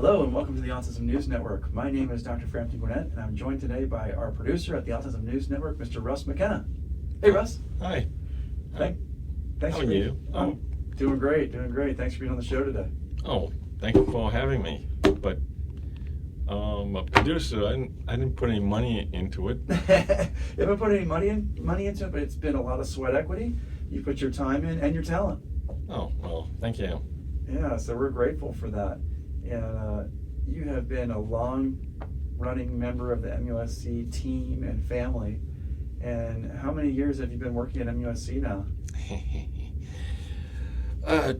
Hello and welcome to the Autism News Network. My name is Dr. Frampton Gwinnett and I'm joined today by our producer at the Autism News Network, Mr. Russ McKenna. Hey Russ. Hi. Thanks How are you? I'm doing great. Thanks for being on the show today. Oh, thank you for having me. But a producer, I didn't put any money into it. You haven't put any money into it, but it's been a lot of sweat equity. You put your time in and your talent. Oh, well, thank you. Yeah, so we're grateful for that. And you have been a long-running member of the MUSC team and family. And how many years have you been working at MUSC now?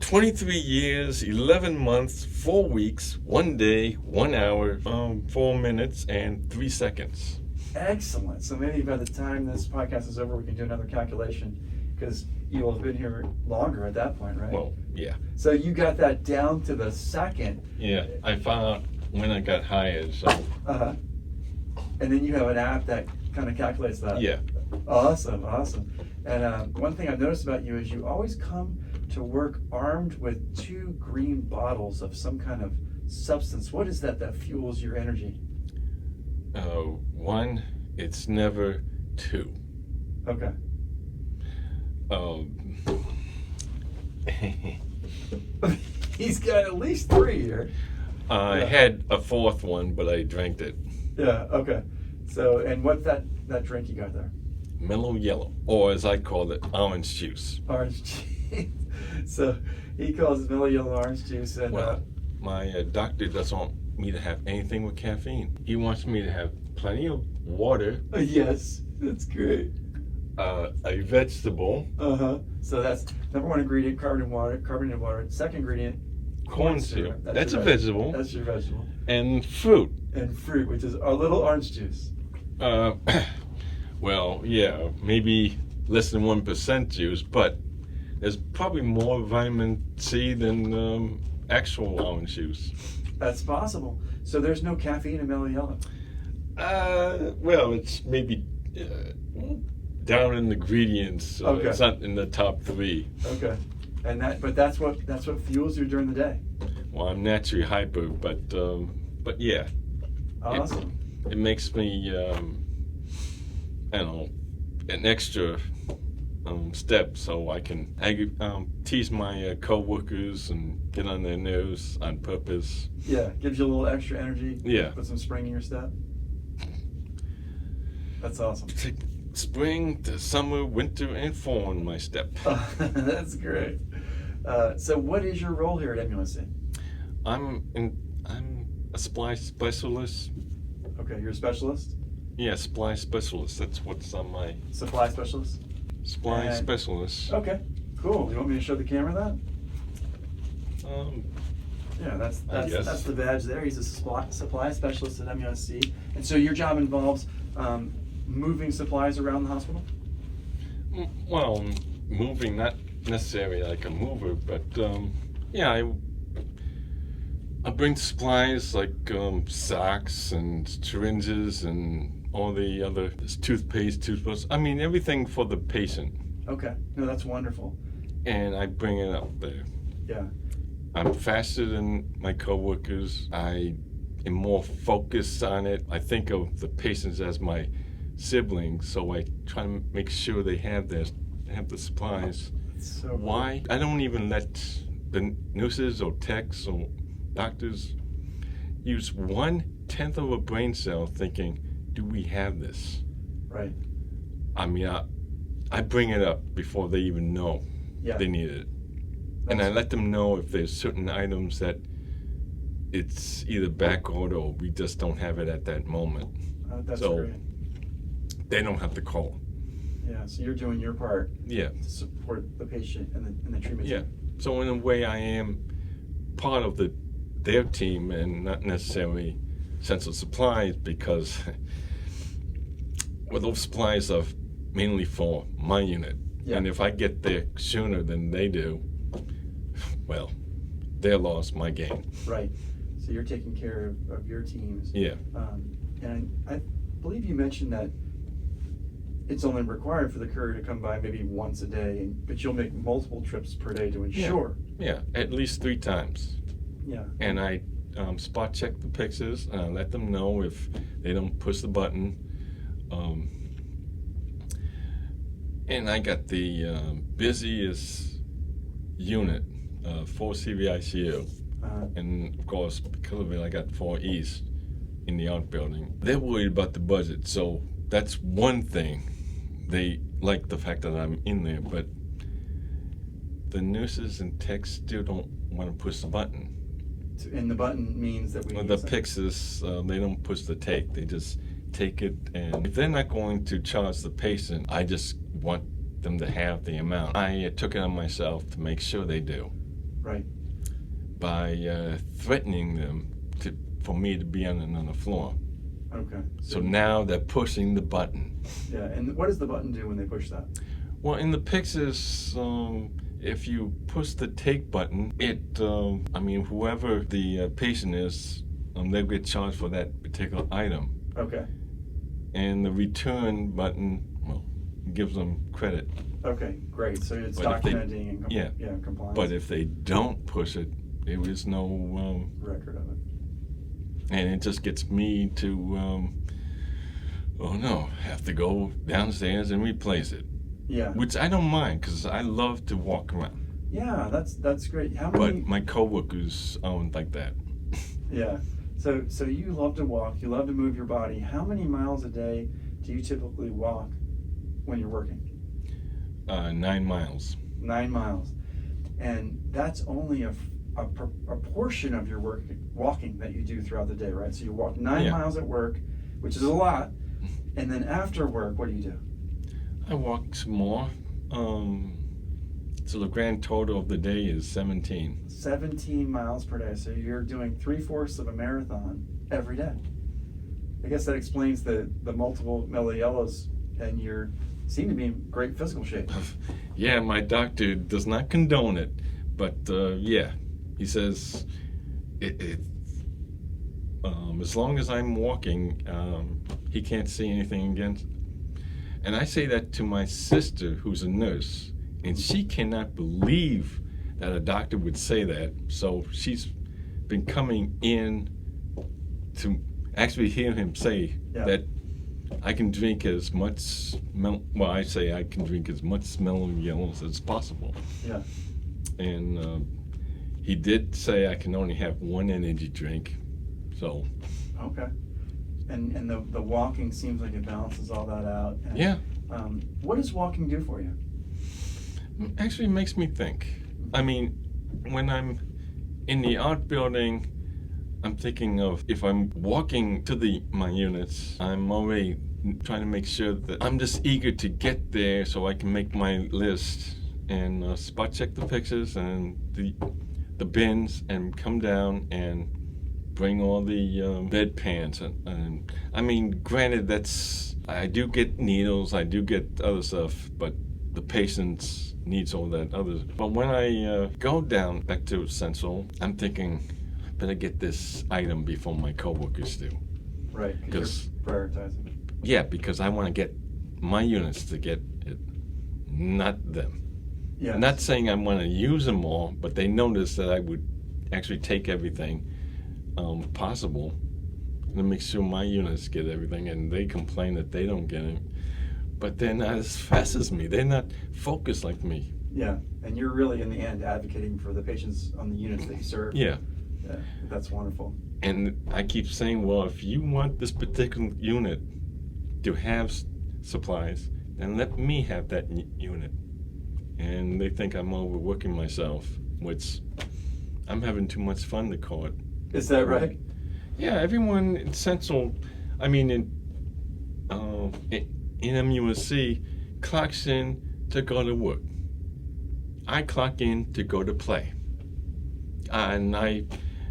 23 years, 11 months, 4 weeks, 1 day, 1 hour, 4 minutes, and 3 seconds. Excellent. So maybe by the time this podcast is over, we can do another calculation because you will have been here longer at that point, right? Well, yeah. So you got that down to the second. Yeah, I found out when I got hired, so. Uh-huh. And then you have an app that kind of calculates that. Yeah. Awesome. And one thing I've noticed about you is you always come to work armed with 2 green bottles of some kind of substance. What is that fuels your energy? 1, it's never 2. Okay. He's got at least 3 here. I had a 4th one, but I drank it. Yeah, okay. So, and what's that drink you got there? Mellow yellow, or as I call it, orange juice. Orange juice. So he calls it mellow yellow orange juice. And well, my doctor doesn't want me to have anything with caffeine. He wants me to have plenty of water. Yes, that's great. A vegetable. So that's number 1 ingredient, carbonated water. Second ingredient, corn syrup. That's a vegetable. That's your vegetable. And fruit. And fruit, which is a little orange juice. Well, yeah, maybe less than 1% juice, but there's probably more vitamin C than actual orange juice. That's possible. So there's no caffeine in mellow yellow. Well, it's maybe down in the ingredients. Okay. It's not in the top 3. Okay. And that's what fuels you during the day. Well, I'm naturally hyper, but yeah. Awesome. It makes me, I don't know, an extra step so I can tease my coworkers and get on their nerves on purpose. Yeah, gives you a little extra energy. Yeah. Put some spring in your step. That's awesome. Spring to summer, winter, and fall in my step. That's great. So what is your role here at MUSC? I'm a supply specialist. Okay, you're a specialist? Yeah, supply specialist. That's what's on my... Supply specialist? Supply specialist. Okay, cool. You want me to show the camera that? Yeah, that's the badge there. He's a supply specialist at MUSC. And so your job involves moving supplies around the hospital? Well, moving, not necessarily like a mover, but yeah, I bring supplies like socks and syringes and all the other toothpaste, toothbrush. I mean, everything for the patient. Okay. No, that's wonderful. And I bring it up there. Yeah. I'm faster than my coworkers. I am more focused on it. I think of the patients as my siblings, so I try to make sure they have the supplies. So Why? I don't even let the nurses or techs or doctors use 1/10 of a brain cell thinking, do we have this? Right. I mean, I bring it up before they even know they need it. And I let them know if there's certain items that it's either back order or we just don't have it at that moment. That's so great. They don't have to call. Yeah, so you're doing your part Yeah. to support the patient and the treatment Yeah. team. So in a way, I am part of their team and not necessarily Central Supplies because well, those supplies are mainly for my unit. Yeah. And if I get there sooner than they do, well, their loss, my gain. Right. So you're taking care of your teams. Yeah. And I believe you mentioned that it's only required for the courier to come by maybe once a day, but you'll make multiple trips per day to ensure. Yeah, at least 3 times. Yeah. And I spot check the pictures, and I let them know if they don't push the button. And I got the busiest unit, 4 CVICU. And of course, because of it, I got 4 East in the outbuilding. They're worried about the budget, so that's one thing. They like the fact that I'm in there, but the nurses and techs still don't want to push the button. And the button means that we The Pixis, they don't push the take. They just take it, and if they're not going to charge the patient, I just want them to have the amount. I took it on myself to make sure they do. Right. By threatening them for me to be on another floor. Okay. So now they're pushing the button. Yeah, and what does the button do when they push that? Well, in the Pixis, if you push the take button, whoever the patient is, they'll get charged for that particular item. Okay. And the return button, well, gives them credit. Okay, great. So it's But documenting and compliance. But if they don't push it, there is no record of it. And it just gets me to, have to go downstairs and replace it. Yeah. Which I don't mind, because I love to walk around. Yeah, that's great. How many? But my coworkers aren't like that. Yeah. So you love to walk. You love to move your body. How many miles a day do you typically walk when you're working? 9 miles. 9 miles, and that's only a portion of your walking that you do throughout the day, right? So you walk 9 miles at work, which is a lot, and then after work, what do you do? I walk some more. So the grand total of the day is 17. 17 miles per day. So you're doing 3/4 of a marathon every day. I guess that explains the multiple mellow yellows, and you seem to be in great physical shape. Yeah, my doctor does not condone it, but he says as long as I'm walking, he can't see anything against it. And I say that to my sister, who's a nurse, and she cannot believe that a doctor would say that. So she's been coming in to actually hear him say that I can drink as much, I say I can drink as much mellow yellows as possible. Yeah. And he did say I can only have 1 energy drink, so. Okay. And the walking seems like it balances all that out. And, yeah. What does walking do for you? Actually makes me think. I mean, when I'm in the outbuilding, I'm thinking of if I'm walking to my units, I'm already trying to make sure that I'm just eager to get there so I can make my list and spot check the pictures and the bins and come down and bring all the bedpans and I mean, granted, I do get needles, I do get other stuff, but the patients needs all that other. But when I go down back to Central, I'm thinking I better get this item before my coworkers do. Right, because you're prioritizing. Yeah, because I want to get my units to get it, not them. Yeah. Not saying I want to use them all, but they notice that I would actually take everything possible to make sure my units get everything, and they complain that they don't get it. But they're not as fast as me. They're not focused like me. Yeah, and you're really, in the end, advocating for the patients on the units that you serve. Yeah. Yeah, that's wonderful. And I keep saying, well, if you want this particular unit to have supplies, then let me have that unit. And they think I'm overworking myself, which I'm having too much fun to call it. Is that right? Yeah, everyone in Central, I mean, in MUSC, clocks in to go to work. I clock in to go to play. And I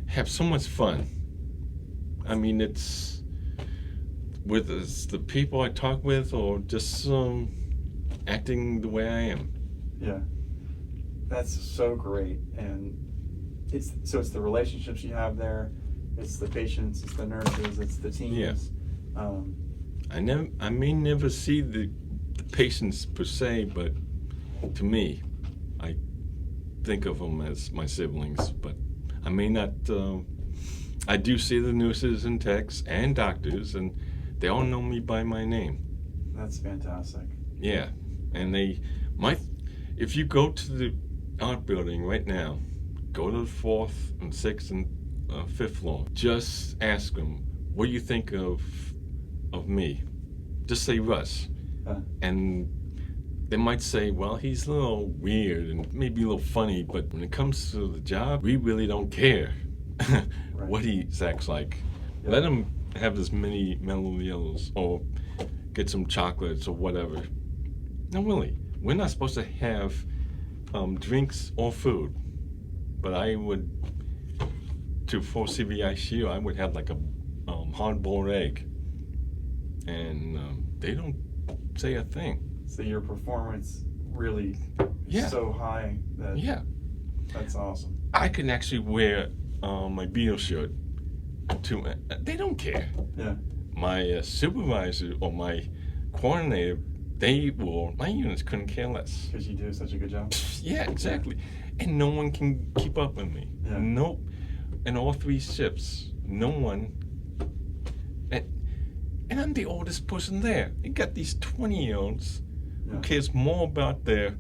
have so much fun. I mean, it's whether it's the people I talk with or just acting the way I am. Yeah, that's so great. And it's the relationships you have there, it's the patients, it's the nurses, it's the teams. Yeah. I may never see the patients per se, but to me, I think of them as my siblings. But I may not I do see the nurses and techs and doctors, and they all know me by my name. That's fantastic. Yeah, and if you go to the art building right now, go to the 4th and 6th and 5th floor, just ask them, what do you think of me? Just say Russ. And they might say, well, he's a little weird and maybe a little funny, but when it comes to the job, we really don't care what he acts like. Yep. Let him have as many mellow yellows or get some chocolates or whatever. No, really, we're not supposed to have drinks or food, but I would, for CVICU, I would have like a hard-boiled egg, and they don't say a thing. So your performance really is so high that that's awesome. I can actually wear my Beatles shirt to. They don't care. Yeah. My supervisor or my coordinator, my units couldn't care less. Because you do such a good job. Yeah, exactly. And no one can keep up with me. Yeah. Nope. In all 3 shifts, no one. And I'm the oldest person there. You got these 20-year-olds who cares more about their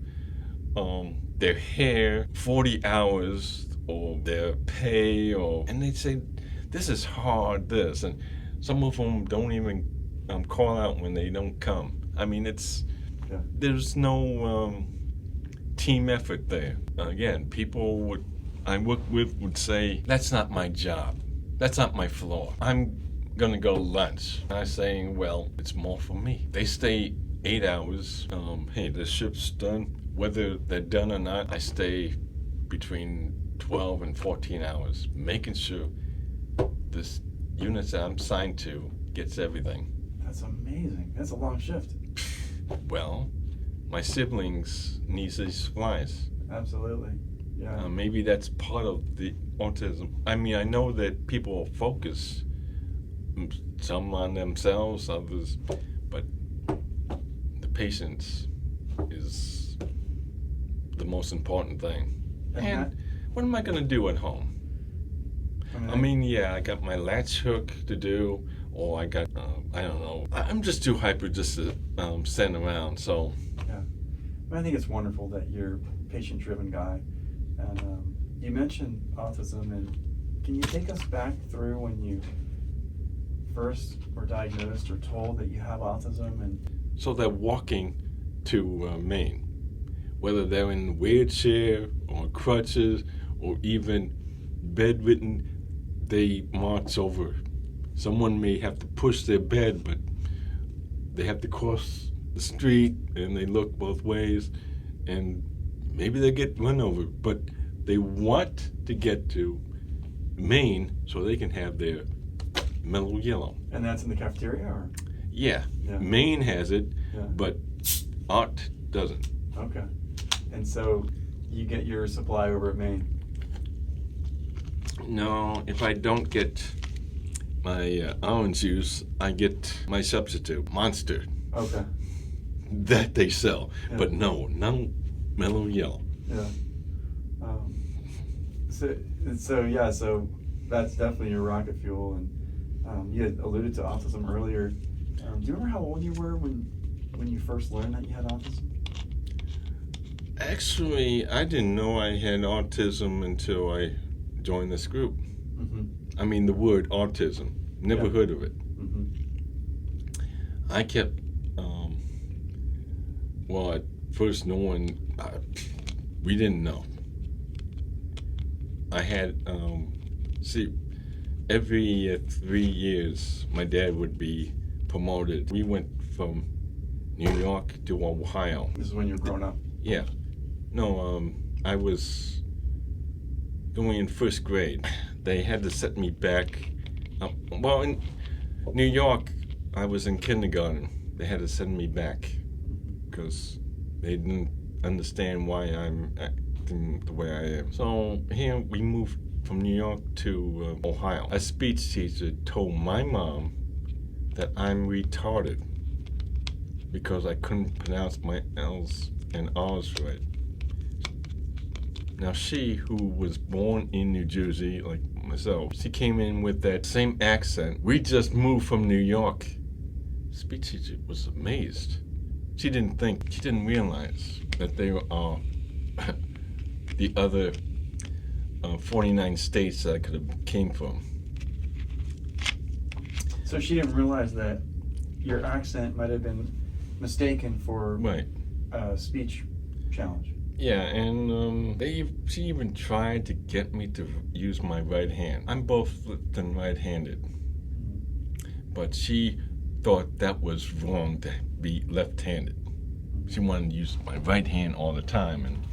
hair, 40 hours, or their pay, and they say, this is hard, this. And some of them don't even call out when they don't come. I mean, there's no team effort there. Again, people I work with would say, that's not my job. That's not my floor. I'm gonna go to lunch. I'm saying, well, it's more for me. They stay 8 hours. Hey, the shift's done. Whether they're done or not, I stay between 12 and 14 hours, making sure this unit that I'm signed to gets everything. That's amazing. That's a long shift. Well, my siblings need these supplies. Absolutely. Yeah. Maybe that's part of the autism. I mean, I know that people focus, some on themselves, others, but the patience is the most important thing. And what am I going to do at home? I mean, yeah, I got my latch hook to do, or I got, I don't know. I'm just too hyper just to stand around, so. Yeah. I think it's wonderful that you're a patient-driven guy. And you mentioned autism, and can you take us back through when you first were diagnosed or told that you have autism? And so they're walking to Maine, whether they're in a wheelchair or crutches or even bedridden, they march over. Someone may have to push their bed, but they have to cross the street and they look both ways and maybe they get run over, but they want to get to Maine so they can have their mellow yellow. And that's in the cafeteria, or? Yeah. Maine has it, but Art doesn't. Okay. And so you get your supply over at Maine? No, if I don't get my orange juice, I get my substitute, Monster. Okay. That they sell, but no mellow yellow. Yeah. So that's definitely your rocket fuel. And you had alluded to autism earlier. Do you remember how old you were when you first learned that you had autism? Actually, I didn't know I had autism until I joined this group. Mm-hmm. I mean, the word autism, never heard of it. Mm-hmm. I kept, at first no one, we didn't know. I had, every 3 years, my dad would be promoted. We went from New York to Ohio. This is when you were growing up? Yeah. No, I was going in first grade. They had to set me back. In New York, I was in kindergarten. They had to send me back because they didn't understand why I'm acting the way I am. So here we moved from New York to Ohio. A speech teacher told my mom that I'm retarded because I couldn't pronounce my L's and R's right. Now she, who was born in New Jersey, like myself, she came in with that same accent. We just moved from New York. Speech teacher was amazed. She didn't realize that they were the other 49 states that I could have came from. So she didn't realize that your accent might have been mistaken for Right. a speech challenge. Yeah, and she even tried to get me to use my right hand. I'm both left and right-handed, but she thought that was wrong to be left-handed. She wanted to use my right hand all the time, and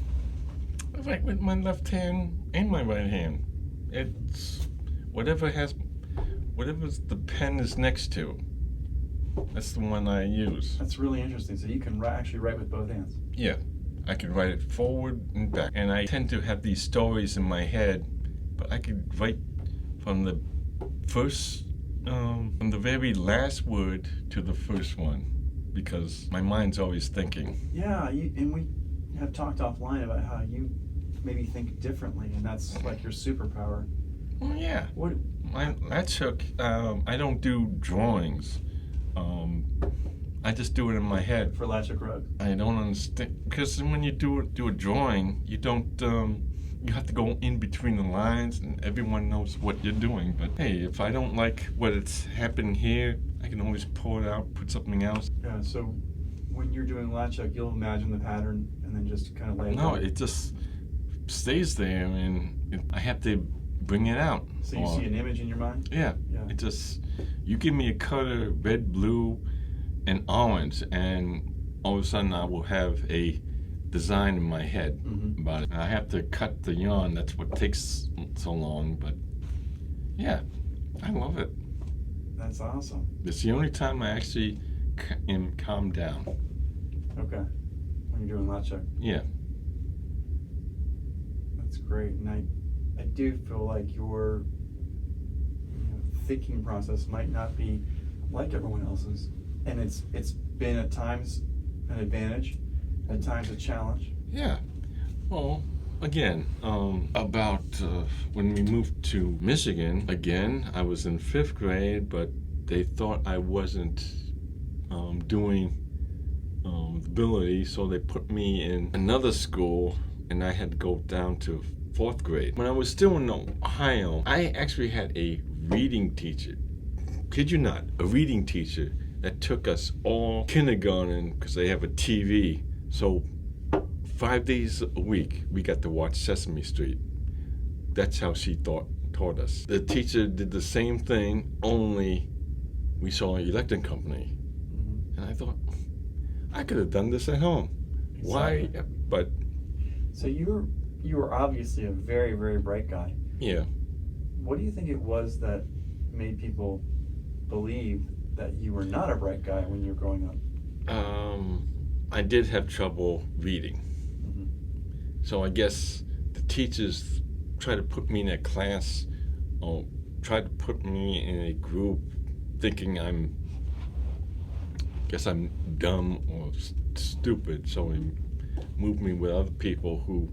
I write with my left hand and my right hand. It's whatever the pen is next to. That's the one I use. That's really interesting. So you can actually write with both hands. Yeah, I can write it forward and back. And I tend to have these stories in my head, but I could write from the from the very last word to the first one, because my mind's always thinking. Yeah, and we have talked offline about how you maybe think differently, and that's like your superpower. Well, yeah. What? I don't do drawings. I just do it in my head. For Latchuk Road. I don't understand, because when you do a drawing, you don't. You have to go in between the lines, and everyone knows what you're doing. But hey, if I don't like what it's happened here, I can always pull it out, put something else. Yeah. So when you're doing Latchuk, you'll imagine the pattern and then just kind of lay it No, out. it just stays there, and I have to bring it out. So you see an image in your mind? Yeah. Yeah. It just, you give me a color, red, blue, and orange, and all of a sudden I will have a design in my head about it. I have to cut the yarn. That's what takes so long, but yeah, I love it. That's awesome. It's the only time I actually am calmed down. Okay. When you're doing Latchuk. Yeah. That's great. And I do feel like your thinking process might not be like everyone else's. And it's been at times an advantage, at times a challenge. Yeah. Well, again, about when we moved to Michigan, again, I was in 5th grade, but they thought I wasn't doing ability, so they put me in another school, and I had to go down to 4th grade. When I was still in Ohio, I actually had a reading teacher. Kid you not, a reading teacher that took us all kindergarten, because they have a TV. So 5 days a week, we got to watch Sesame Street. That's how she taught us. The teacher did the same thing, only we saw an electric company. And I thought, I could have done this at home. Exactly. Why? But So you were obviously a very, very bright guy. yeah. What do you think it was that made people believe that you were not a bright guy when you were growing up? I did have trouble reading. So I guess the teachers tried to put me in a class, or tried to put me in a group, thinking I'm dumb or stupid. So they moved me with other people who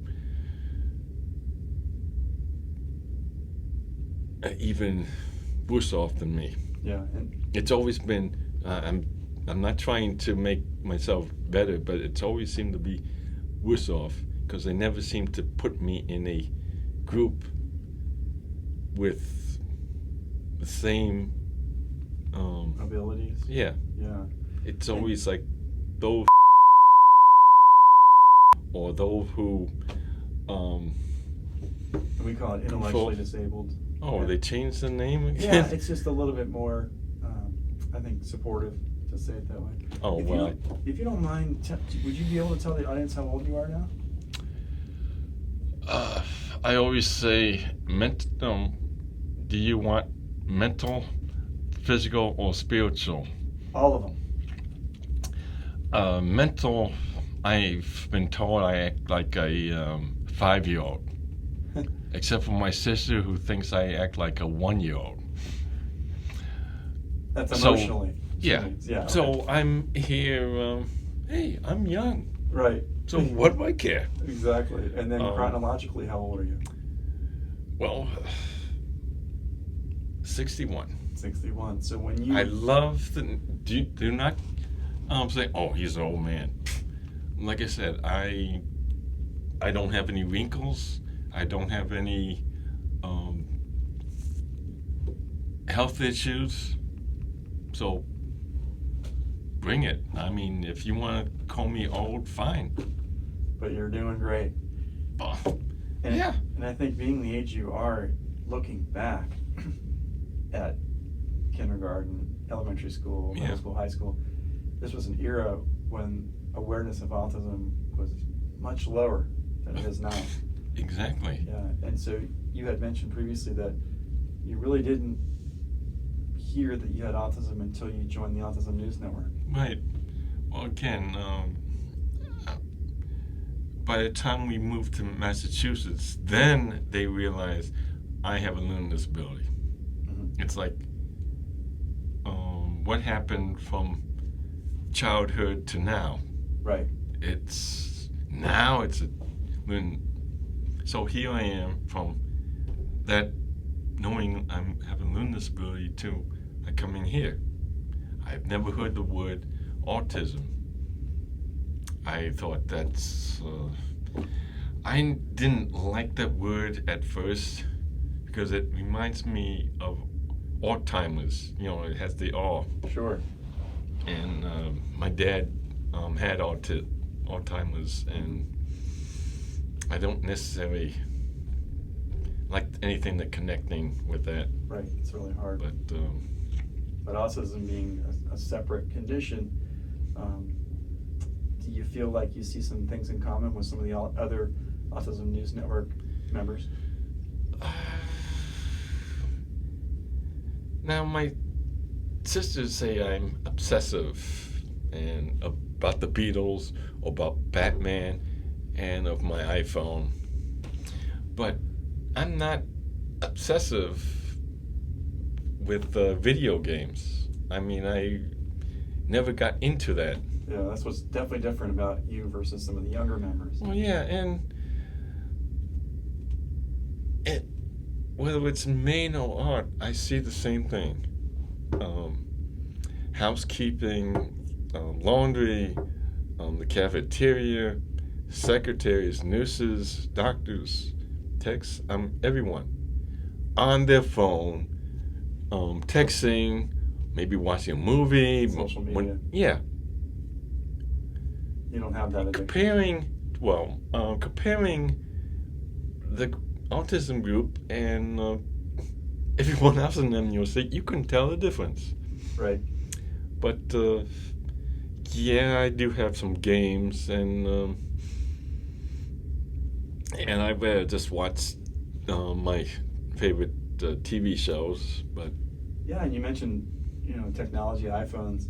are even worse off than me. Yeah. And It's always been, I'm not trying to make myself better, but it's always seemed to be worse off, because they never seem to put me in a group with the same abilities. Yeah, Yeah. it's always like those or those who We call it intellectually disabled. oh, Yeah. they changed the name Yeah, again. it's just a little bit more, I think, supportive, to say it that way. Oh, if well. If you don't mind, would you be able to tell the audience how old you are now? I always say, do you want mental, physical, or spiritual? All of them. Mental, I've been told I act like a 5-year-old. Except for my sister, who thinks I act like a 1-year-old. That's So, emotionally. Yeah. Yeah. So okay. I'm here, hey, I'm young. Right. So what do I care? Exactly. And then chronologically, how old are you? Well, 61. 61. So when you... I love the... Do not say, oh, he's an old man. Like I said, I don't have any wrinkles. I don't have any health issues. So bring it. I mean, if you want to call me old, fine. But you're doing great. And, yeah. And I think being the age you are, looking back at kindergarten, elementary school, middle school, high school, this was an era when awareness of autism was much lower than it is now. Exactly. Yeah, and so you had mentioned previously that you really didn't hear that you had autism until you joined the Autism News Network. Right. Well, again, by the time we moved to Massachusetts, then they realized I have a learning disability. Mm-hmm. It's like, what happened from childhood to now? Right. Now it's a so here I am from that, knowing I have a learning disability to coming here. I've never heard the word autism. I thought I didn't like that word at first because it reminds me of Alzheimer's. You know, it has the R. Sure. And my dad had Alzheimer's, and I don't necessarily like anything that connecting with that. Right, it's really hard. But autism being a separate condition, do you feel like you see some things in common with some of the other Autism News Network members? Now, my sisters say I'm obsessive and about the Beatles, about Batman, and of my iPhone. But I'm not obsessive with video games. I mean, I never got into that. Yeah, that's what's definitely different about you versus some of the younger members. Well, yeah, and whether it's main or art, I see the same thing. Housekeeping, laundry, the cafeteria, secretaries, nurses, doctors, techs, everyone on their phone, texting, maybe watching a movie. Social media. Yeah. You don't have that addiction. Comparing the autism group and everyone else in them, you'll see, you can tell the difference. Right. But yeah, I do have some games, and I just watch my favorite TV shows. But yeah, and you mentioned technology, iPhones.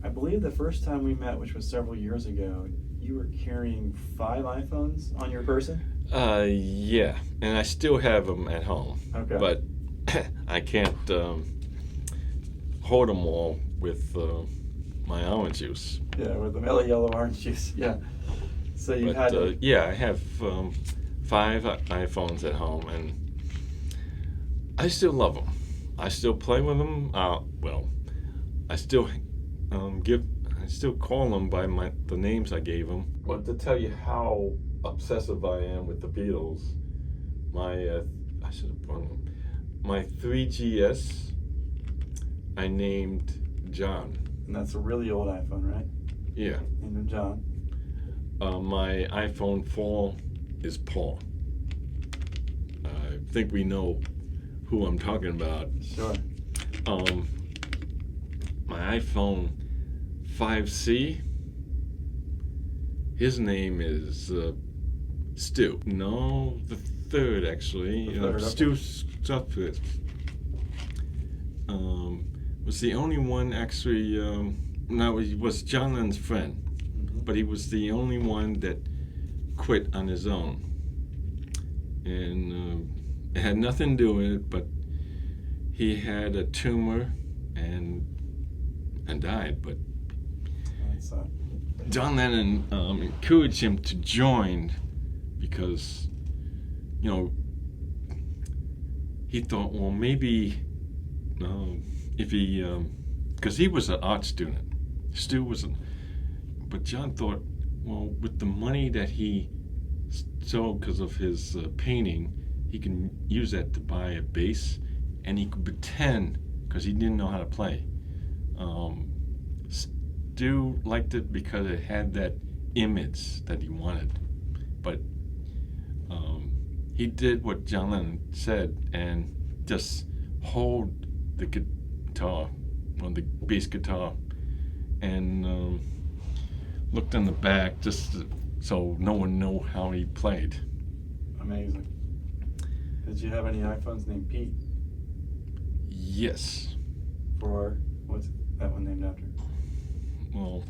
I believe the first time we met, which was several years ago, you were carrying 5 iPhones on your person? Yeah, and I still have them at home. Okay. But I can't hold them all with my orange juice. Yeah, with the mellow yellow orange juice. Yeah. So you had. Yeah, I have 5 iPhones at home, and I still love them. I still play with them. I still call them by the names I gave them. But to tell you how obsessive I am with the Beatles, I should have brought them. My 3GS, I named John. And that's a really old iPhone, right? Yeah. Named John. My iPhone 4 is Paul. I think we know who I'm talking about. Sure. My iPhone 5C, his name is Stu. No, the third actually. Stu Suffolk. Was the only one actually. He was John Lennon's friend, but he was the only one that quit on his own, and it had nothing to do with it. But he had a tumor and died. But John Lennon encouraged him to join because, you know, he thought, well, maybe if he, because he was an art student, Stu wasn't, but John thought, well, with the money that he stole because of his painting, he can use that to buy a bass, and he could pretend, because he didn't know how to play. Stu liked it because it had that image that he wanted, but he did what John Lennon said and just hold the guitar, or the bass guitar, and looked in the back just so no one knew how he played. Amazing. Did you have any iPhones named Pete? Yes. For what's that one named after? Well,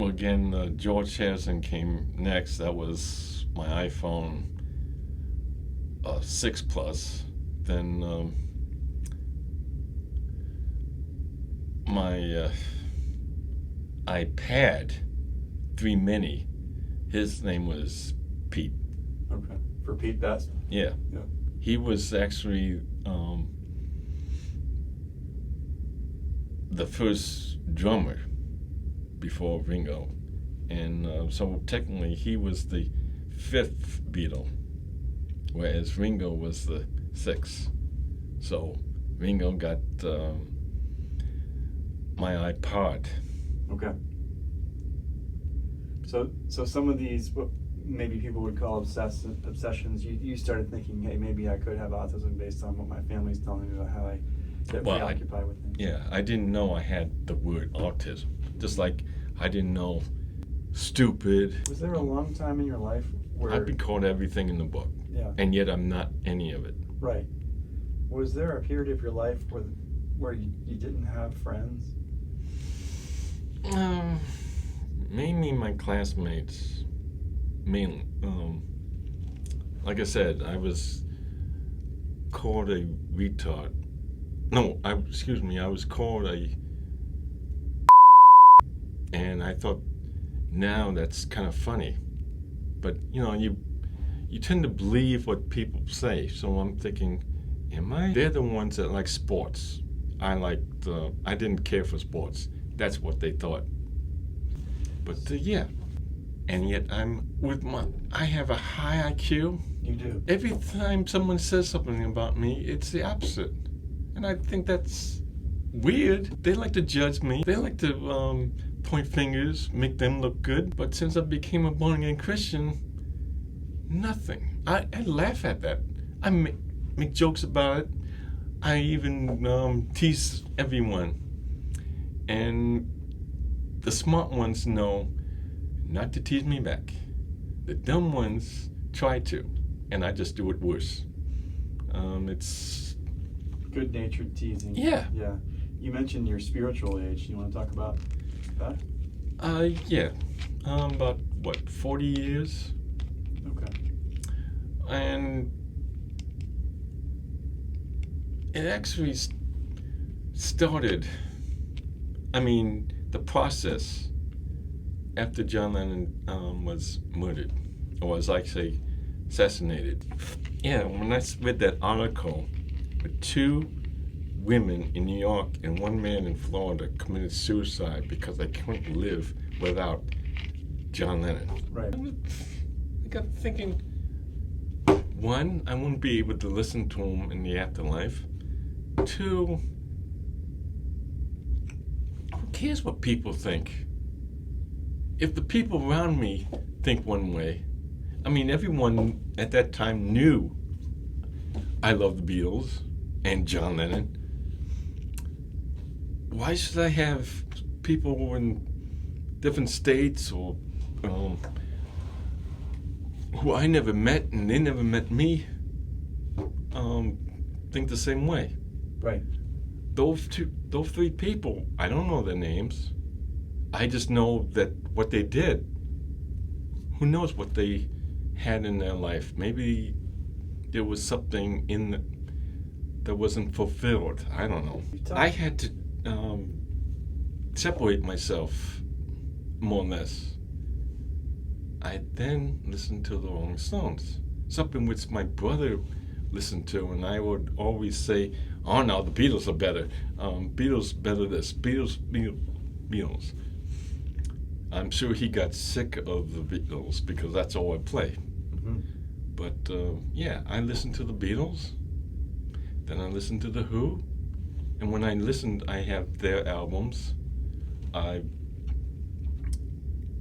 again, George Harrison came next. That was my iPhone 6 Plus. Then my iPad 3 Mini. His name was Pete. Okay. For Pete Best? Yeah. Yeah. He was actually the first drummer before Ringo, and so technically he was the 5th Beatle, whereas Ringo was the 6th. So Ringo got my iPod. Okay. So some of these, what maybe people would call obsessions, you started thinking, hey, maybe I could have autism based on what my family's telling me about how I get preoccupied with things. Yeah, I didn't know I had the word autism. Just like I didn't know stupid. Was there a long time in your life where I've been called everything in the book, yeah, and yet I'm not any of it. right? Was there a period of your life where you didn't have friends? Mainly my classmates. Mainly, like I said, I was called a retard. No, I was called a, and I thought now that's kind of funny, but you know, you tend to believe what people say. So I'm thinking, they're the ones that like sports. I didn't care for sports. That's what they thought. But yeah, and yet I have a high IQ. You do. Every time someone says something about me, it's the opposite. And I think that's weird. They like to judge me. They like to point fingers, make them look good. But since I became a born-again Christian, nothing. I laugh at that. I make jokes about it. I even tease everyone. And the smart ones know not to tease me back. The dumb ones try to, and I just do it worse. It's good-natured teasing. Yeah. Yeah. You mentioned your spiritual age. You want to talk about that? Yeah. About 40 years. Okay. And it actually started, the process after John Lennon was murdered, or was actually assassinated. Yeah, when I read that article with 2 women in New York and 1 man in Florida committed suicide because they couldn't live without John Lennon. Right. I got thinking, 1, I wouldn't be able to listen to him in the afterlife. 2, who cares what people think? If the people around me think one way, everyone at that time knew I loved the Beatles and John Lennon. Why should I have people in different states or who I never met and they never met me think the same way? Right. Those 3 people, I don't know their names. I just know that what they did. Who knows what they had in their life? Maybe there was something that wasn't fulfilled. I don't know. I had to separate myself more or less. I then listened to the Rolling Stones, something which my brother listened to, and I would always say, "Oh no, the Beatles are better. Beatles better this. Beatles." I'm sure he got sick of the Beatles because that's all I play. Mm-hmm. But yeah, I listened to the Beatles. Then I listened to the Who, and when I listened, I have their albums.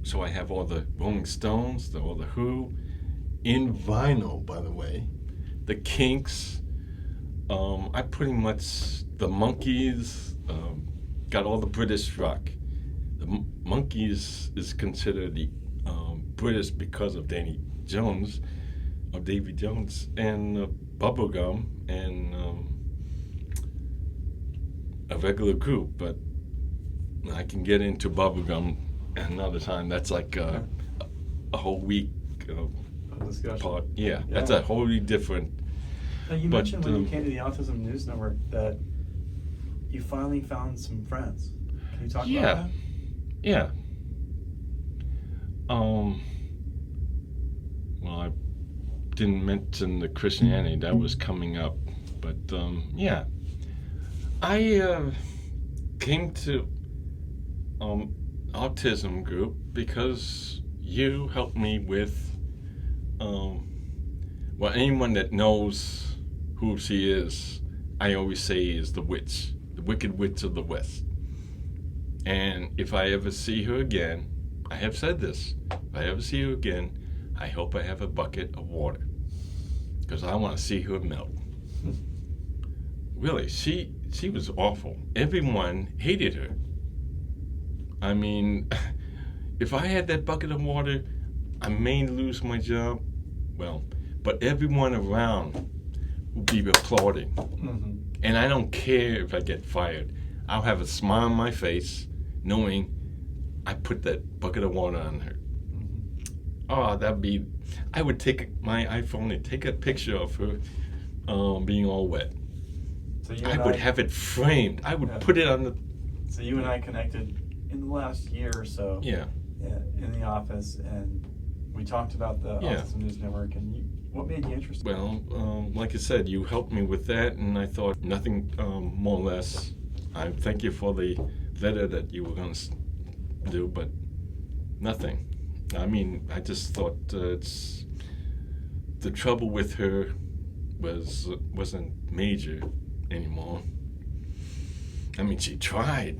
So I have all the Rolling Stones, all the Who, in vinyl, by the way. The Kinks. I pretty much, the Monkees, got all the British rock. The Monkees is considered the British because of Davy Jones, and Bubblegum, and a regular group, but I can get into Bubblegum another time. That's like a whole week discussion. part. Yeah, that's a wholly different. Now you mentioned when you came to the Autism News Network that you finally found some friends. Can you talk about that? Yeah. Well, I didn't mention the Christianity that was coming up, but yeah, I came to autism group because you helped me with well, anyone that knows who she is, I always say is the witch, the wicked witch of the West. And if I ever see her again, I have said this, if I ever see her again, I hope I have a bucket of water, because I want to see her melt. Really, she was awful. Everyone hated her. I mean, if I had that bucket of water, I may lose my job. Well, but everyone around will be applauding. Mm-hmm. And I don't care if I get fired. I'll have a smile on my face knowing I put that bucket of water on her. Mm-hmm. Oh, I would take my iPhone and take a picture of her being all wet. So I would have it framed. I would put it on the... So you and I connected in the last year or so. Yeah. In the office, and we talked about the Autism News Network, and what made you interested? Well, like I said, you helped me with that, and I thought nothing more or less. I thank you for the letter that you were going to do, but nothing. I mean, I just thought it's the trouble with her wasn't major anymore. I mean, she tried,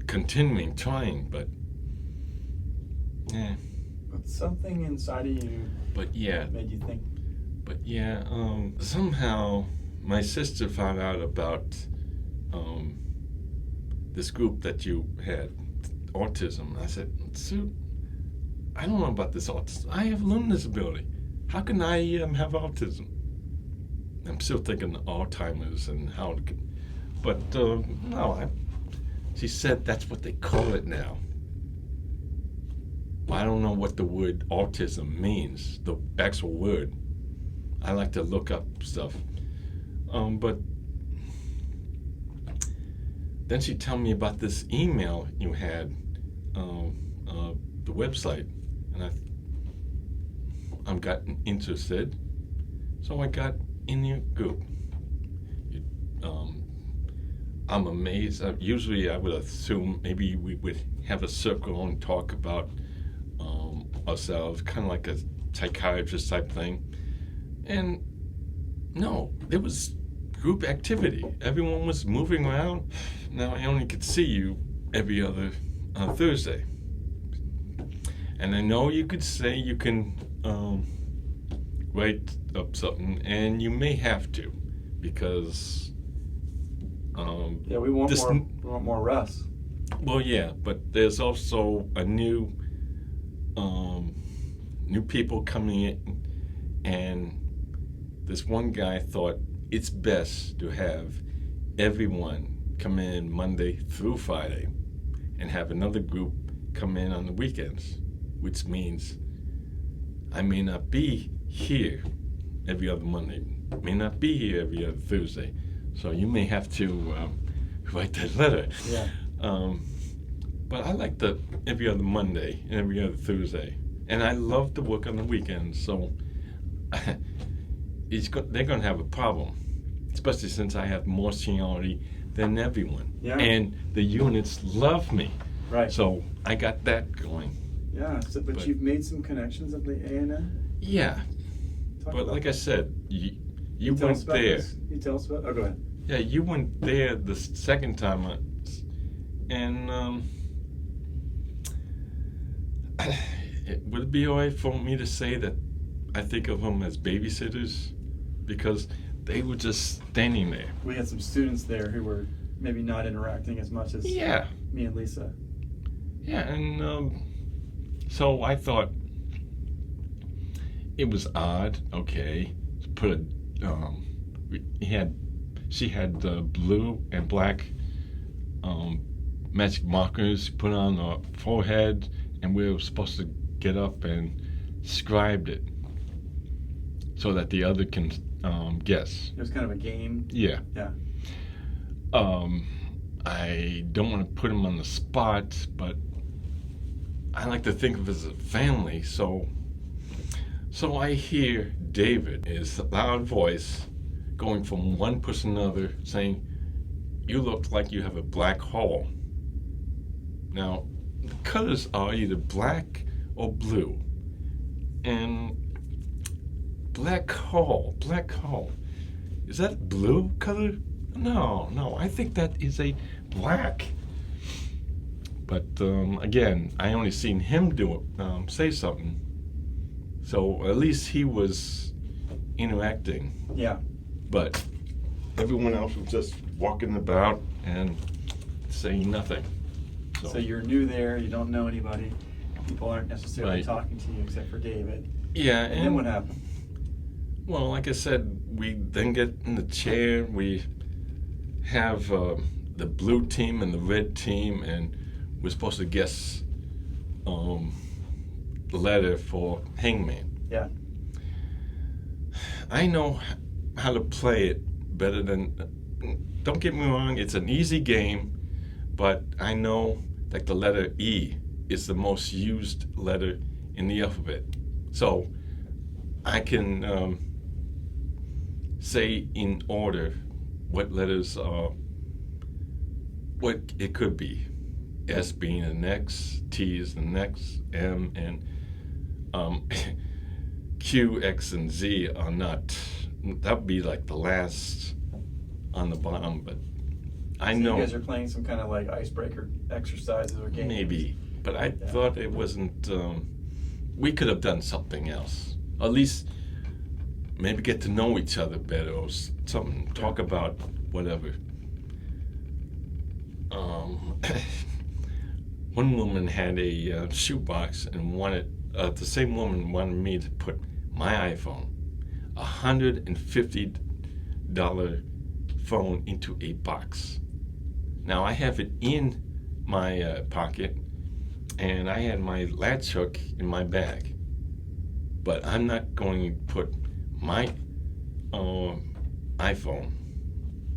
continuing trying, but yeah. But something inside of you. But yeah. Made you think. But yeah, somehow my sister found out about this group that you had, autism. I said, Sue, I don't know about this autism. I have learning disability. How can I have autism? I'm still thinking Alzheimer's and how to, but no, she said that's what they call it now. I don't know what the word autism means, the actual word. I like to look up stuff. But then she told me about this email you had, the website, and I'm gotten interested, so I got in your group. I'm amazed. Usually I would assume maybe we would have a circle and talk about ourselves, kind of like a psychiatrist type thing. And no, there was group activity. Everyone was moving around. Now I only could see you every other Thursday. And I know you could say you can write up something, and you may have to, because we want more Russ. Well, yeah, but there's also a new people coming in, and this one guy thought it's best to have everyone come in Monday through Friday and have another group come in on the weekends, which means I may not be here every other Monday, may not be here every other Thursday, so you may have to write that letter. Yeah. But I like the every other Monday and every other Thursday. And I love to work on the weekends, so they're going to have a problem, especially since I have more seniority than everyone. Yeah. And the units love me. Right. So I got that going. Yeah, but you've made some connections at the A&M? Yeah. But like I said, you went there. You tell us about. Oh, go ahead. Yeah, you went there the second time, and would it be alright for me to say that I think of them as babysitters, because they were just standing there. We had some students there who were maybe not interacting as much as me and Lisa. Yeah, and so I thought it was odd. Okay, to put she had blue and black magic markers put on her forehead, and we were supposed to get up and scribe it so that the other can guess. It was kind of a game. Yeah. Yeah. I don't want to put him on the spot, but I like to think of it as a family, so I hear David, his loud voice, going from one person to another, saying, "You look like you have a black hole." Now, the colors are either black or blue. And black hole. Is that blue color? No, I think that is a black. But again, I only seen him do it, say something. So at least he was interacting. Yeah. But everyone else was just walking about and saying nothing. So you're new there, you don't know anybody. People aren't necessarily Right. talking to you except for David. Yeah. And then what happened? Well, like I said, we then get in the chair. We have the blue team and the red team, and we're supposed to guess the letter for Hangman. Yeah. I know how to play it better than. Don't get me wrong; it's an easy game, but I know that the letter E is the most used letter in the alphabet, so I can say in order what letters are, what it could be. S being the next, T is the next, M and Q, X, and Z are not. That would be like the last on the bottom, but I know. You guys are playing some kind of like icebreaker exercises or games. Maybe, but I thought it wasn't. We could have done something else. Or at least maybe get to know each other better or something. Talk about whatever. One woman had a shoebox and wanted. The same woman wanted me to put my iPhone, $150 phone, into a box. Now I have it in my pocket, and I had my latch hook in my bag. But I'm not going to put my iPhone,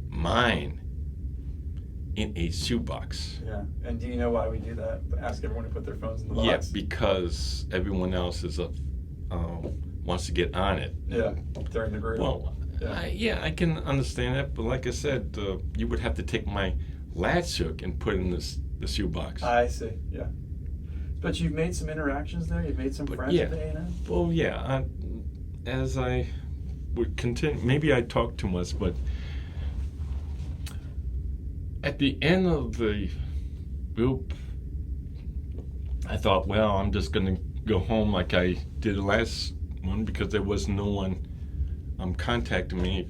mine, in a shoebox. Yeah. And do you know why we do that? Ask everyone to put their phones in the box. Yeah, because everyone else is wants to get on it. Yeah. During the group. Well, I can understand that, but like I said, you would have to take my latch hook and put it in the shoebox. I see. Yeah. But you've made some interactions there. You've made some friends at the A&M. Well, yeah. As I would continue, maybe I talk too much, but at the end of the group, I thought, well, I'm just going to go home like I did the last one, because there was no one contacting me.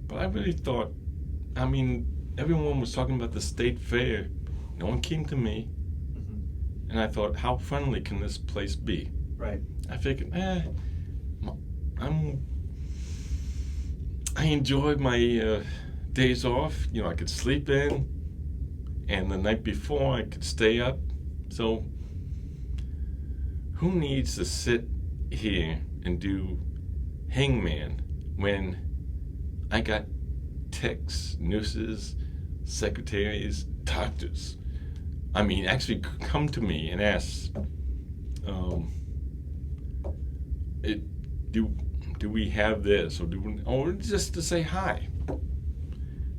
But I really thought, I mean, everyone was talking about the state fair. No one came to me. Mm-hmm. And I thought, how friendly can this place be? Right. I figured, I enjoyed my days off. You know, I could sleep in, and the night before I could stay up. So who needs to sit here and do Hangman when I got techs, nurses, secretaries, doctors actually come to me and ask, do we have this, or just to say hi,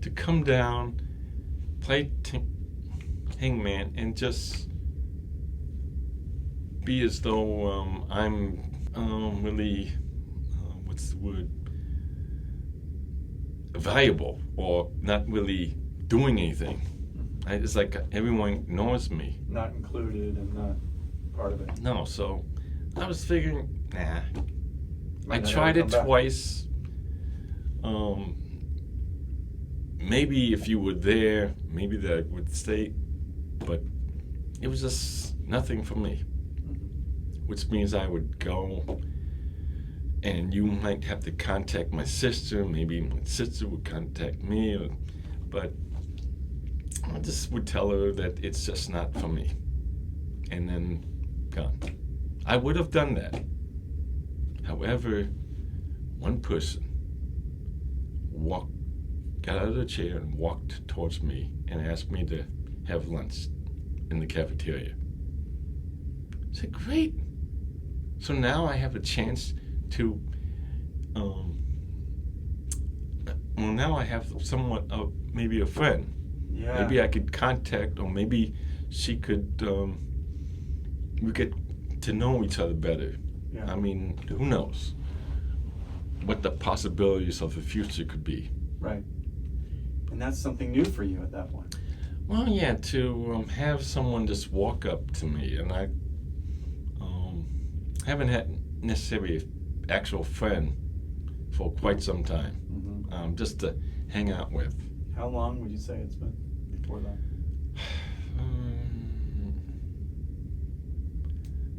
to come down, play hangman, and just be as though I'm really, what's the word, valuable, or not really doing anything. It's like everyone ignores me. Not included and not part of it. No, so I was figuring, nah. I Might not tried ever it come back. twice. Maybe if you were there, maybe that would stay, but it was just nothing for me. Which means I would go, and you might have to contact my sister. Maybe my sister would contact me, but I just would tell her that it's just not for me, and then gone. I would have done that. However, one person got out of the chair and walked towards me and asked me to have lunch in the cafeteria. I said, great. So now I have a chance to, now I have somewhat of maybe a friend. Yeah. Maybe I could contact, or maybe she could, we get to know each other better. Yeah. I mean, who knows what the possibilities of the future could be. Right. And that's something new for you at that point. Well, yeah, to have someone just walk up to me, and I haven't had necessarily an actual friend for quite some time, just to hang out with. How long would you say it's been before that?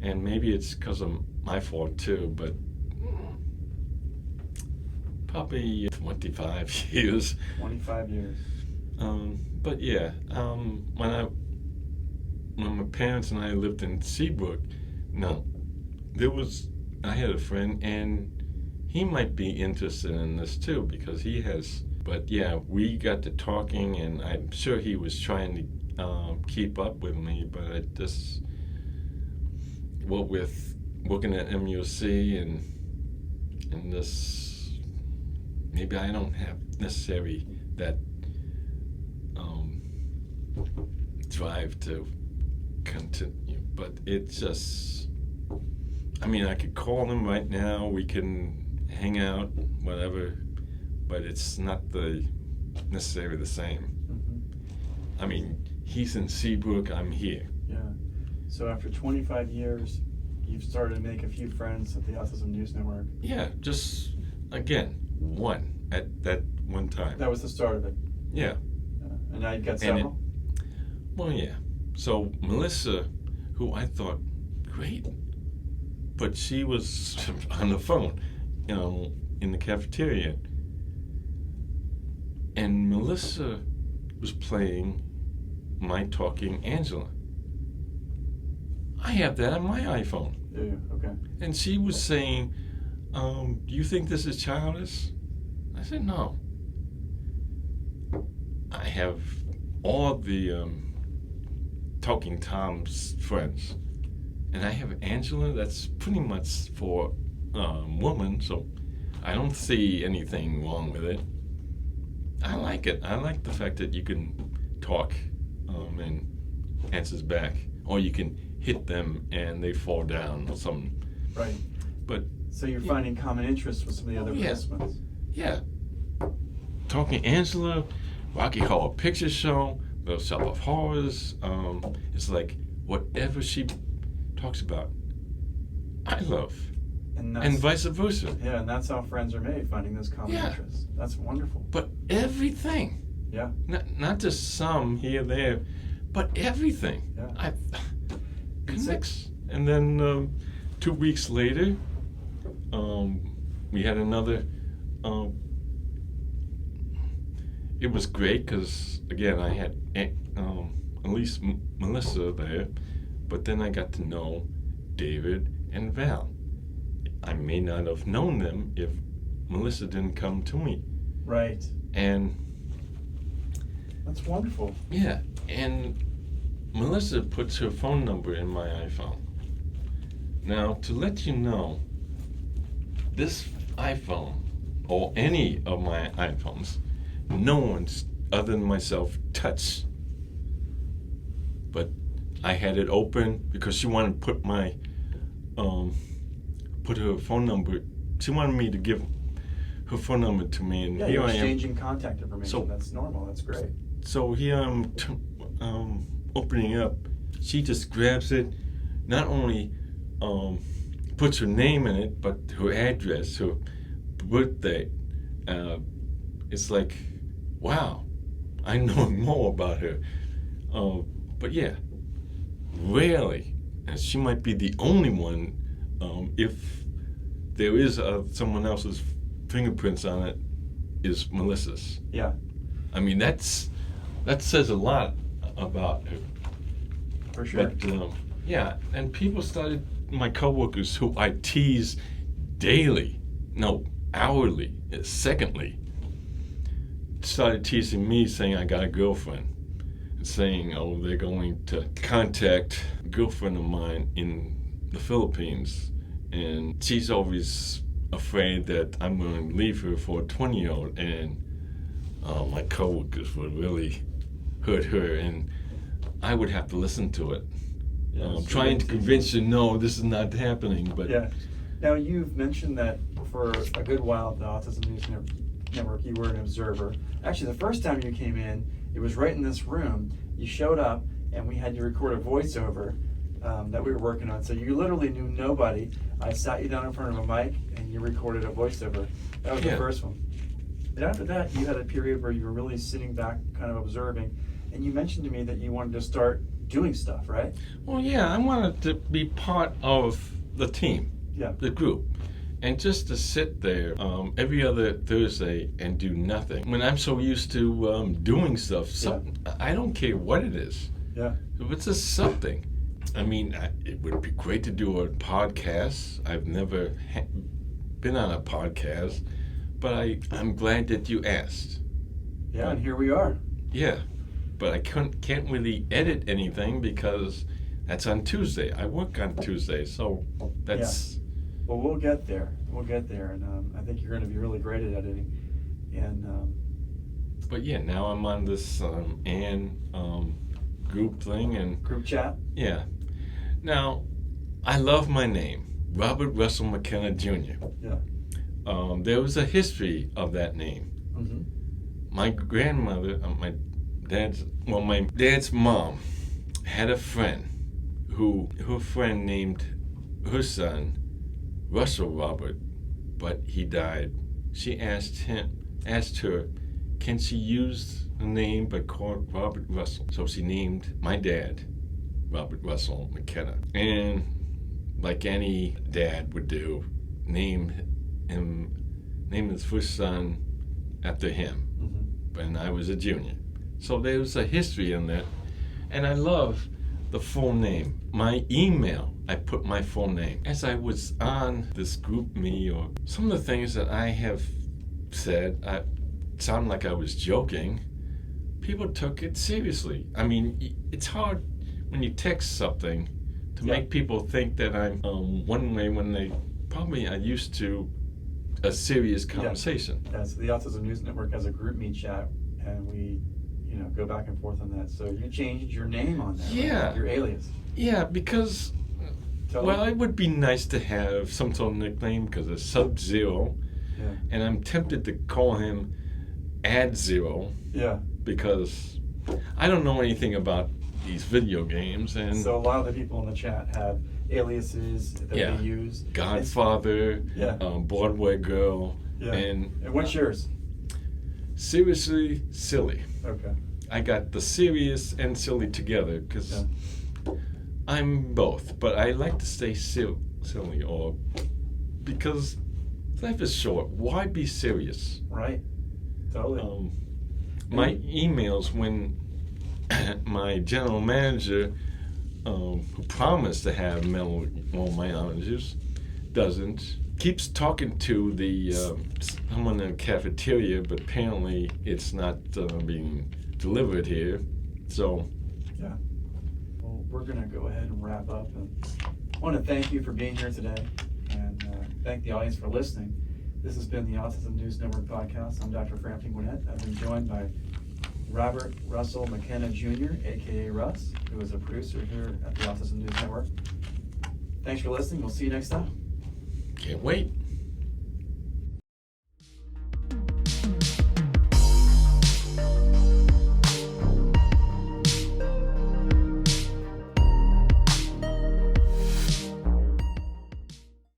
And maybe it's because of my fault too, but probably 25 years. 25 years. But yeah, when my parents and I lived in Seabrook, I had a friend, and he might be interested in this too, because he has. But yeah, we got to talking, and I'm sure he was trying to keep up with me, but I just, with working at MUC and this, maybe I don't have necessarily that drive to continue, but it's just, I could call him right now, we can hang out, whatever, but it's not necessarily the same. He's in Seabrook, I'm here. Yeah. So after 25 years, you've started to make a few friends at the Autism News Network. Yeah, just, again, one at that one time. That was the start of it. Yeah. And now you've got several? Well, yeah. So Melissa, who I thought, great, but she was on the phone, in the cafeteria. And Melissa was playing My Talking Angela. I have that on my iPhone. Do you? Okay. And she was saying, do you think this is childish? I said, no. I have all the Talking Tom's friends. And I have Angela, that's pretty much for woman, so I don't see anything wrong with it. I like it. I like the fact that you can talk and answers back, or you can hit them and they fall down or something. Right. But so you're finding common interest with some of the other participants. Yeah. Talking Angela, Rocky Horror Picture Show, Little Shop of Horrors. It's like whatever she talks about, I love. And vice versa. Yeah, and that's how friends are made, finding those common Yeah. interests. That's wonderful. But everything. Yeah. Not just some here, there, but everything. Yeah. Connects. And then 2 weeks later, we had another. It was great because, again, I had at least Melissa there, but then I got to know David and Val. I may not have known them if Melissa didn't come to me. Right. And that's wonderful. yeah, and Melissa puts her phone number in my iPhone. Now, to let you know, this iPhone, or any of my iPhones, no one's other than myself touched. But I had it open because she wanted to put her phone number. She wanted me to give her phone number to me, and Yeah, here you're I am. exchanging contact information. So- That's normal. That's great. So here I'm opening up. She just grabs it, not only puts her name in it, but her address, her birthday. It's like, wow, I know more about her. But yeah, rarely, and she might be the only one, if there is someone else's fingerprints on it, is Melissa's. Yeah. I mean, that says a lot about her. For sure. But yeah, and people started, my coworkers who I tease daily, no, hourly, secondly, started teasing me, saying I got a girlfriend, and saying, oh, they're going to contact a girlfriend of mine in the Philippines, and she's always afraid that I'm going to leave her for a 20-year-old, and my coworkers would really hurt her, and I would have to listen to it. Yeah, so Trying to that's- convince her, no, this is not happening, but Yeah. Now, you've mentioned that for a good while at the Autism News Network, you were an observer. Actually, the first time you came in, it was right in this room. You showed up, and we had you record a voiceover that we were working on. So you literally knew nobody. I sat you down in front of a mic, and you recorded a voiceover. That was Yeah. the first one. And after that, you had a period where you were really sitting back, kind of observing. And you mentioned to me that you wanted to start doing stuff, right? well, yeah, I wanted to be part of the team, Yeah. the group, and just to sit there every other Thursday and do nothing. When I'm so used to doing stuff, I don't care what it is. Yeah. If it's just something. I mean, it would be great to do a podcast. I've never been on a podcast, but I'm glad that you asked. Yeah, and here we are. Yeah, but I can't really edit anything because that's on Tuesday. I work on Tuesday, so that's... Well, we'll get there. We'll get there, and I think you're going to be really great at editing. And But yeah, now I'm on this group thing, and group chat. yeah. Now, I love my name, Robert Russell McKenna Jr. Yeah. There was a history of that name. Mm-hmm. My grandmother, my dad's mom had a friend her friend named her son Russell Robert, but he died. She asked her, can she use the name but call it Robert Russell? So she named my dad Robert Russell McKenna. And like any dad would do, name his first son after him. Mm-hmm. And I was a junior. So there was a history in that. And I love the full name. My email, I put my full name. As I was on this group me, or some of the things that I have said, sound like I was joking. People took it seriously. I mean, it's hard when you text something to make people think that I'm one way when they probably are used to a serious conversation. Yeah, so the Autism News Network has a group me chat, and we, go back and forth on that. So you changed your name on there, Yeah. right? Your alias. Yeah, because, well, it would be nice to have some sort of nickname because it's Sub-Zero, Yeah. and I'm tempted to call him Ad-Zero Yeah. because I don't know anything about these video games, and So a lot of the people in the chat have aliases that Yeah. they use. Godfather, Yeah. Broadway Girl, Yeah. and what's yours? Seriously Silly. Okay. I got the serious and silly together because I'm both, but I like to stay silly, or because life is short. Why be serious? Right. Totally. My emails, when my general manager, who promised to have all my managers, doesn't, keeps talking to the someone in the cafeteria, but apparently it's not being delivered here. So Yeah. we're going to go ahead and wrap up. And I want to thank you for being here today, and thank the audience for listening. This has been the Autism News Network podcast. I'm Dr. Frampton Gwinnett. I've been joined by Robert Russell McKenna Jr., aka Russ, who is a producer here at the Autism News Network. Thanks for listening. We'll see you next time. Can't wait.